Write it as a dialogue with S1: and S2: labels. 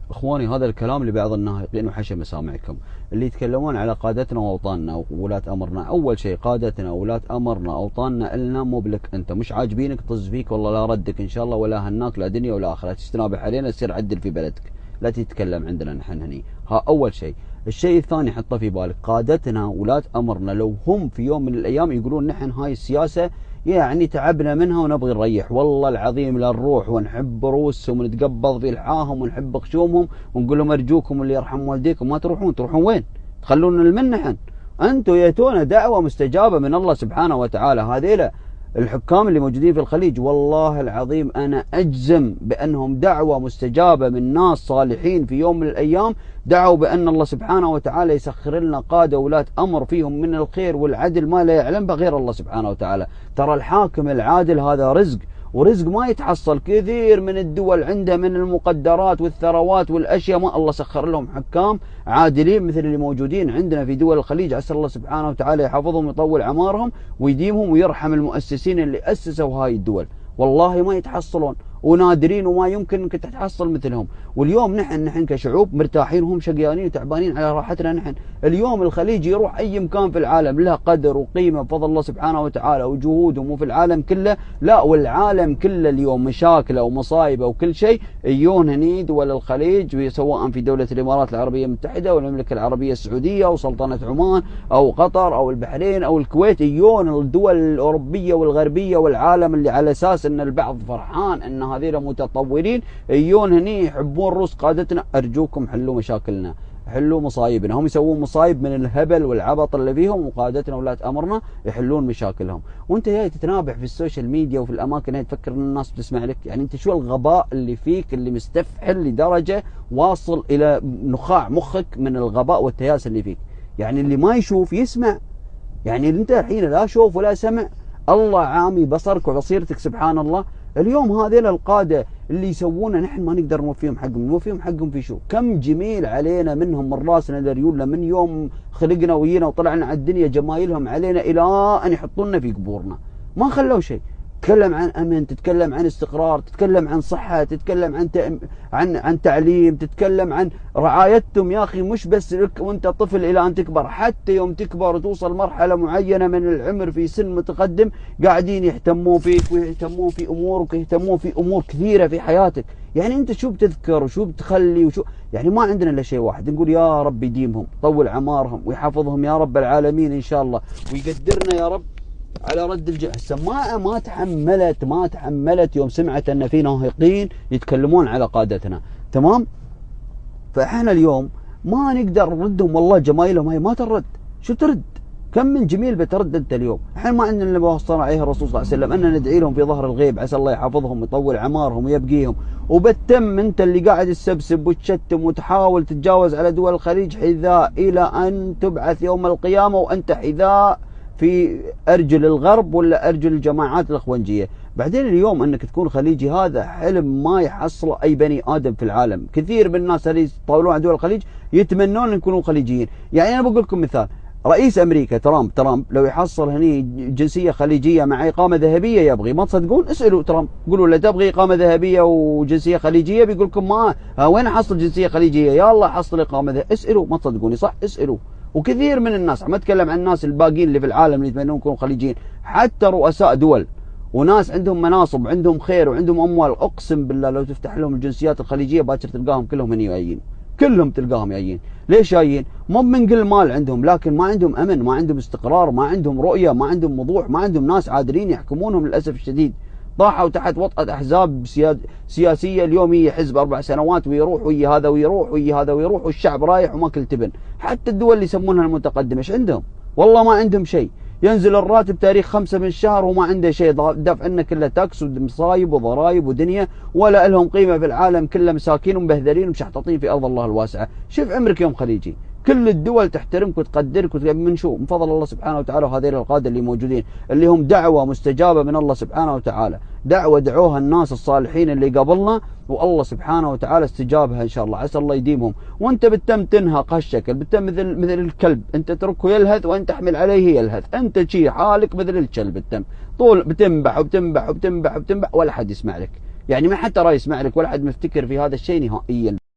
S1: اخواني هذا الكلام لبعض الناهقين وحشى مسامعكم اللي يتكلمون على قادتنا واوطاننا وولاة امرنا. اول شيء قادتنا وولاة امرنا اوطاننا النا، مو بلك انت، مش عاجبينك طز فيك والله لا ردك ان شاء الله ولا هناك لا دنيا ولا اخره، تستنابح علينا تصير عدل في بلدك، لا تتكلم عندنا نحن هني. ها اول شيء. الشيء الثاني حطه في بالك، قادتنا ولاة امرنا لو هم في يوم من الايام يقولون نحن هاي السياسه يعني تعبنا منها ونبغي نريح، والله العظيم لا نروح ونحب رؤوسهم ونتقبض في لحاهم ونحب خشومهم ونقول لهم ارجوكم اللي يرحم والديكم ما تروحون. تروحون وين؟ تخلون المن نحن؟ انتم ياتونا دعوه مستجابه من الله سبحانه وتعالى. هذيلا الحكام اللي موجودين في الخليج والله العظيم انا اجزم بانهم دعوه مستجابه من ناس صالحين في يوم من الايام، دعوا بان الله سبحانه وتعالى يسخر لنا قاده ولاة امر فيهم من الخير والعدل ما لا يعلم به غير الله سبحانه وتعالى. ترى الحاكم العادل هذا رزق، ورزق ما يتحصل. كثير من الدول عنده من المقدرات والثروات والاشياء ما الله سخر لهم حكام عادلين مثل اللي موجودين عندنا في دول الخليج. عسى الله سبحانه وتعالى يحفظهم ويطول اعمارهم ويديمهم ويرحم المؤسسين اللي اسسوا هاي الدول. والله ما يتحصلون ونادرين وما يمكن انك تحصل مثلهم. واليوم نحن كشعوب مرتاحين وهم شقيانين وتعبانين على راحتنا. نحن اليوم الخليج يروح اي مكان في العالم له قدر وقيمه بفضل الله سبحانه وتعالى وجهودهم، وفي العالم كله لا، والعالم كله اليوم مشاكله ومصايبه وكل شيء يجون هني دول الخليج، سواء في دوله الامارات العربيه المتحده والمملكه العربيه السعوديه وسلطنه عمان او قطر او البحرين او الكويت، يجون الدول الاوروبيه والغربيه والعالم اللي على اساس ان البعض فرحان ان هذول متطورين، يجون هني يحبون روس قادتنا. ارجوكم حلوا مشاكلنا، حلوا مصايبنا. هم يسوون مصايب من الهبل والعبط اللي فيهم، وقادتنا ولاة امرنا يحلون مشاكلهم. وانت جاي تتنابح في السوشيال ميديا وفي الاماكن هاي تفكر ان الناس بتسمع لك؟ يعني انت شو الغباء اللي فيك اللي مستفحل لدرجه واصل الى نخاع مخك من الغباء والتياس اللي فيك؟ يعني اللي ما يشوف يسمع، يعني انت الحين لا شوف ولا سمع، الله عامي بصرك وبصيرتك سبحان الله. اليوم هذيل القادة اللي يسوونه نحن ما نقدر نوفيهم حقهم. نوفيهم حقهم في شو؟ كم جميل علينا منهم من راسنا لريولنا من يوم خلقنا وينا وطلعنا على الدنيا، جمايلهم علينا الى ان يحطونا في قبورنا ما خلوا شيء. تتكلم عن امن، تتكلم عن استقرار، تتكلم عن صحه، تتكلم عن تعليم، تتكلم عن رعايتهم يا اخي، مش بس لك وانت طفل الى ان تكبر، حتى يوم تكبر وتوصل مرحله معينه من العمر في سن متقدم قاعدين يهتمون فيك ويهتمون في امورك ويهتمون في امور كثيره في حياتك. يعني انت شو بتذكر وشو بتخلي وشو، يعني ما عندنا الا شيء واحد، نقول يا رب يديمهم طول اعمارهم ويحفظهم يا رب العالمين ان شاء الله، ويقدرنا يا رب على رد الجهل. السماعة ما تحملت يوم سمعت ان في ناهقين يتكلمون على قادتنا، تمام؟ فاحنا اليوم ما نقدر نردهم، والله جمايلهم هاي ما ترد. شو ترد؟ كم من جميل بترد انت اليوم؟ احنا ما عندنا اللي وصلنا عليه الرسول صلى الله عليه وسلم ان ندعي لهم في ظهر الغيب عسى الله يحفظهم ويطول اعمارهم ويبقيهم، وبالتم انت اللي قاعد تسبسب وتشتم وتحاول تتجاوز على دول الخليج حذاء الى ان تبعث يوم القيامه وانت حذاء في ارجل الغرب ولا ارجل الجماعات الاخوانجيه. بعدين اليوم انك تكون خليجي هذا حلم ما يحصله اي بني ادم في العالم. كثير من الناس اللي يطاولون على دول الخليج يتمنون ان يكونوا خليجيين. يعني انا بقول لكم مثال، رئيس امريكا ترامب لو يحصل هني جنسيه خليجيه مع اقامه ذهبيه يبغي، ما تصدقون؟ اسالوا ترامب قولوا له تبغي اقامه ذهبيه وجنسيه خليجيه، بيقول لكم ما وين احصل جنسيه خليجيه؟ يا الله حصل اقامه ذهبيه. اسالوا، ما تصدقوني صح؟ اسالوا. وكثير من الناس، ما اتكلم عن الناس الباقيين اللي في العالم اللي يتمنون يكونوا خليجيين، حتى رؤساء دول وناس عندهم مناصب وعندهم خير وعندهم اموال، اقسم بالله لو تفتح لهم الجنسيات الخليجيه باكر تلقاهم كلهم هني جايين، كلهم تلقاهم جايين. ليش جايين؟ مو من قل مال عندهم، لكن ما عندهم امن، ما عندهم استقرار، ما عندهم رؤيه، ما عندهم وضوح، ما عندهم ناس عادلين يحكمونهم للاسف الشديد. طاحوا تحت وطأة احزاب سياسيه، اليوم هي حزب 4 سنوات ويروح ويجي هذا ويروح ويجي هذا ويروح والشعب رايح وماكل تبن. حتى الدول اللي يسمونها المتقدمه ايش عندهم؟ والله ما عندهم شيء. ينزل الراتب تاريخ 5 من الشهر وما عنده شيء، دفع لنا كله تاكس ومصايب وضرائب ودنيا، ولا لهم قيمه في العالم، كله مساكين ومبهذلين ومشحططين في ارض الله الواسعه. شوف عمرك يوم خليجي، كل الدول تحترمك وتقدرك من شو؟ من فضل الله سبحانه وتعالى. وهذين القادة اللي موجودين اللي هم دعوة مستجابة من الله سبحانه وتعالى، دعوة دعوها الناس الصالحين اللي قبلنا، والله سبحانه وتعالى استجابها ان شاء الله. عسى الله يديمهم. وانت بتم تنهق هالشكل، بتم مثل الكلب، انت تتركه يلهث وانت تحمل عليه يلهث، انت شي حالك مثل الكلب، بتم طول بتنبح وبتنبح وبتنبح وبتنبح ولا حد يسمع لك. يعني ما حتى راي يسمع لك ولا حد مفتكر في هذا الشيء نهائيا.